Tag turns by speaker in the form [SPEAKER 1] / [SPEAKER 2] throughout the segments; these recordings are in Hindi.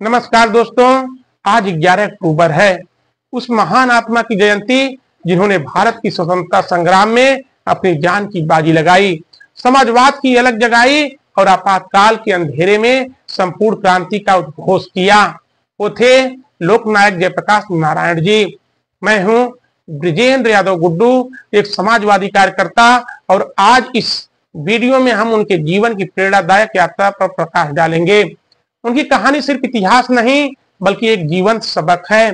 [SPEAKER 1] नमस्कार दोस्तों, आज 11 अक्टूबर है। उस महान आत्मा की जयंती जिन्होंने भारत की स्वतंत्रता संग्राम में अपनी जान की बाजी लगाई, समाजवाद की अलग जगाई और आपातकाल के अंधेरे में संपूर्ण क्रांति का उद्घोष किया। वो थे लोकनायक जयप्रकाश नारायण जी। मैं हूं ब्रिजेंद्र यादव गुड्डू, एक समाजवादी कार्यकर्ता, और आज इस वीडियो में हम उनके जीवन की प्रेरणादायक यात्रा पर प्रकाश डालेंगे। उनकी कहानी सिर्फ इतिहास नहीं बल्कि एक जीवंत सबक है,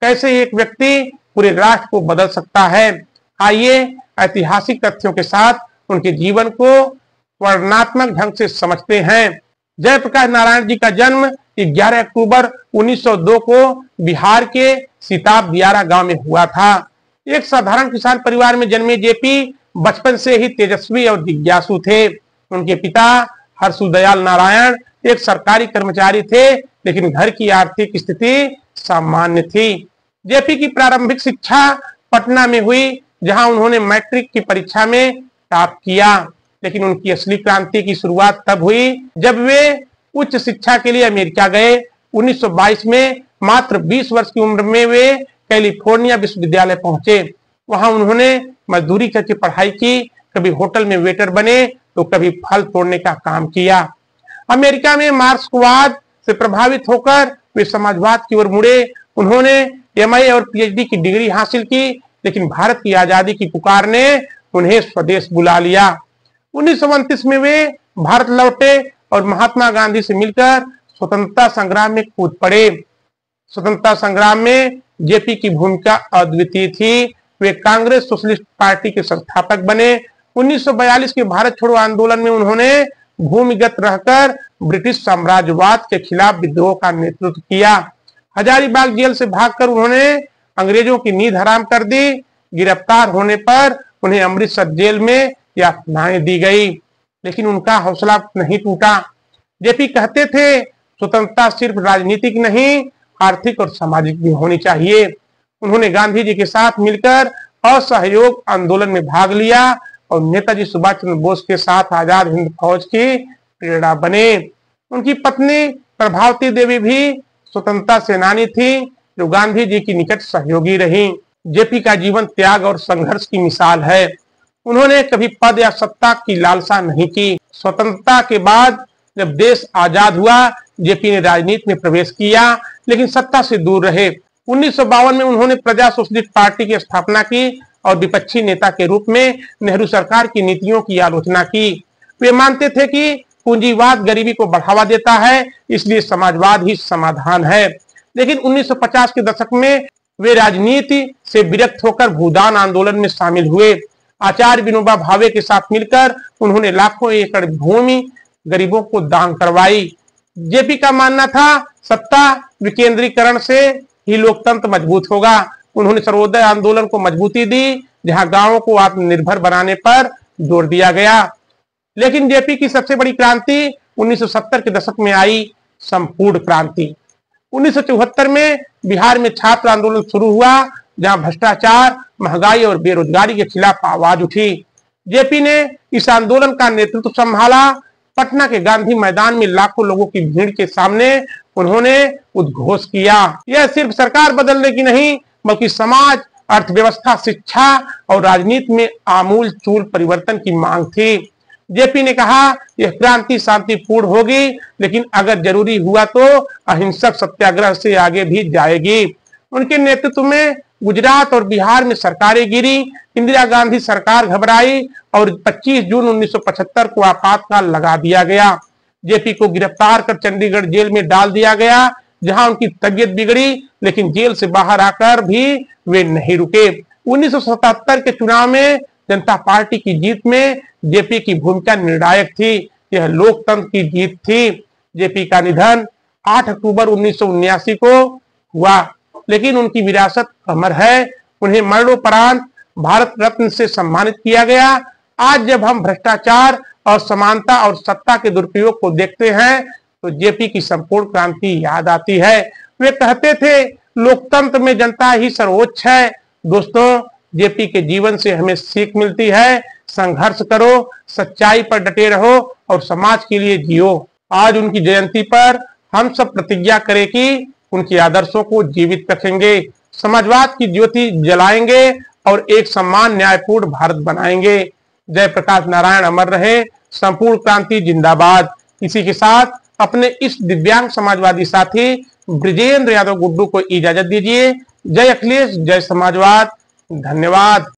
[SPEAKER 1] कैसे एक व्यक्ति पूरे राष्ट्र को बदल सकता है। आइए ऐतिहासिक तथ्यों के साथ उनके जीवन को वर्णनात्मक ढंग से समझते हैं। जयप्रकाश नारायण जी का जन्म 11 अक्टूबर 1902 को बिहार के सिताब दियारा गांव में हुआ था। एक साधारण किसान परिवार में जन्मे जेपी बचपन से ही तेजस्वी और जिज्ञासु थे। उनके पिता हर्षदयाल नारायण एक सरकारी कर्मचारी थे, लेकिन घर की आर्थिक स्थिति सामान्य थी। जेपी की प्रारंभिक शिक्षा पटना में हुई, जहां उन्होंने मैट्रिक की परीक्षा में टॉप किया। लेकिन उनकी असली क्रांति की शुरुआत तब हुई जब वे उच्च शिक्षा के लिए अमेरिका गए। 1922 में मात्र 20 वर्ष की उम्र में वे कैलिफोर्निया विश्वविद्यालय पहुंचे। वहां उन्होंने मजदूरी करके पढ़ाई की, कभी होटल में वेटर बने तो कभी फल तोड़ने का काम किया। अमेरिका में मार्क्सवाद से प्रभावित होकर वे समाजवाद की ओर मुड़े। उन्होंने एमए और पीएचडी की डिग्री हासिल की, लेकिन भारत की आजादी की पुकार ने उन्हें स्वदेश बुला लिया। 1929 में वे भारत लौटे और महात्मा गांधी से मिलकर स्वतंत्रता संग्राम में कूद पड़े। स्वतंत्रता संग्राम में जेपी की भूमिका अद्वितीय थी। वे कांग्रेस सोशलिस्ट पार्टी के संस्थापक बने। 1942 के भारत छोड़ो आंदोलन में उन्होंने भूमिगत रहकर ब्रिटिश साम्राज्यवाद के खिलाफ विद्रोह का नेतृत्व किया। हजारीबाग जेल से भागकर उन्होंने अंग्रेजों की नींद हराम कर दी। गिरफ्तार होने पर उन्हें अमृतसर जेल में यातनाएं दी गई, लेकिन उनका हौसला नहीं टूटा। जेपी कहते थे, स्वतंत्रता सिर्फ राजनीतिक नहीं, आर्थिक और सामाजिक भी होनी चाहिए। उन्होंने गांधी जी के साथ मिलकर असहयोग आंदोलन में भाग लिया और नेताजी सुभाष चंद्र बोस के साथ आजाद हिंद फौज की प्रेरणा बने। उनकी पत्नी प्रभावती देवी भी स्वतंत्रता सेनानी थी, जो गांधी जी की निकट सहयोगी रही। जेपी का जीवन त्याग और संघर्ष की मिसाल है। उन्होंने कभी पद या सत्ता की लालसा नहीं की। स्वतंत्रता के बाद जब देश आजाद हुआ, जेपी ने राजनीति में प्रवेश किया, लेकिन सत्ता से दूर रहे। 1952 में उन्होंने प्रजा सोशलिस्ट पार्टी की स्थापना की और विपक्षी नेता के रूप में नेहरू सरकार की नीतियों की आलोचना की। वे मानते थे कि पूंजीवाद गरीबी को बढ़ावा देता है, इसलिए समाजवाद ही समाधान है। लेकिन 1950 के दशक में वे राजनीति से विरक्त होकर भूदान आंदोलन में शामिल हुए। आचार्य विनोबा भावे के साथ मिलकर उन्होंने लाखों एकड़ भूमि गरीबों को दान करवाई। जेपी का मानना था, सत्ता विकेंद्रीकरण से ही लोकतंत्र मजबूत होगा। उन्होंने सर्वोदय आंदोलन को मजबूती दी, जहां गांवों को आत्मनिर्भर बनाने पर जोर दिया गया। लेकिन जेपी की सबसे बड़ी क्रांति 1970 के दशक में आई, संपूर्ण क्रांति। 1974 में बिहार में छात्र आंदोलन शुरू हुआ, जहां भ्रष्टाचार, महंगाई और बेरोजगारी के खिलाफ आवाज उठी। जेपी ने इस आंदोलन का नेतृत्व संभाला। पटना के गांधी मैदान में लाखों लोगों की भीड़ के सामने उन्होंने उद्घोष किया। यह सिर्फ सरकार बदलने की नहीं, बल्कि समाज, अर्थव्यवस्था, शिक्षा और राजनीति में आमूल चूल परिवर्तन की मांग थी। जेपी ने कहा, यह क्रांति शांतिपूर्ण होगी, लेकिन अगर जरूरी हुआ तो अहिंसक सत्याग्रह से आगे भी जाएगी। उनके नेतृत्व में गुजरात और बिहार में सरकारें गिरी। इंदिरा गांधी सरकार घबराई और 25 जून 1975 को आपातकाल लगा दिया गया। जेपी को गिरफ्तार कर चंडीगढ़ जेल में डाल दिया गया, जहां उनकी तबीयत बिगड़ी, लेकिन जेल से बाहर आकर भी वे नहीं रुके। 1977 के चुनाव में जनता पार्टी की जीत में जेपी की भूमिका निर्णायक थी। यह लोकतंत्र की जीत थी। जेपी का निधन 8 अक्टूबर 1979 को हुआ, लेकिन उनकी विरासत अमर है। उन्हें मरणोपरांत भारत रत्न से सम्मानित किया गया। आज जब हम भ्रष्टाचार, असमानता और सत्ता के दुरुपयोग को देखते हैं, तो जेपी की संपूर्ण क्रांति याद आती है। वे कहते थे, लोकतंत्र में जनता ही सर्वोच्च है। दोस्तों, जेपी के जीवन से हमें सीख मिलती है, संघर्ष करो, सच्चाई पर डटे रहो और समाज के लिए जियो। आज उनकी जयंती पर हम सब प्रतिज्ञा करें कि उनके आदर्शों को जीवित रखेंगे, समाजवाद की ज्योति जलाएंगे और एक सम्मान न्यायपूर्ण भारत बनाएंगे। जयप्रकाश नारायण अमर रहे, संपूर्ण क्रांति जिंदाबाद। इसी के साथ अपने इस दिव्यांग समाजवादी साथी ब्रिजेंद्र यादव गुड्डू को इजाजत दीजिए। जय अखिलेश, जय समाजवाद, धन्यवाद।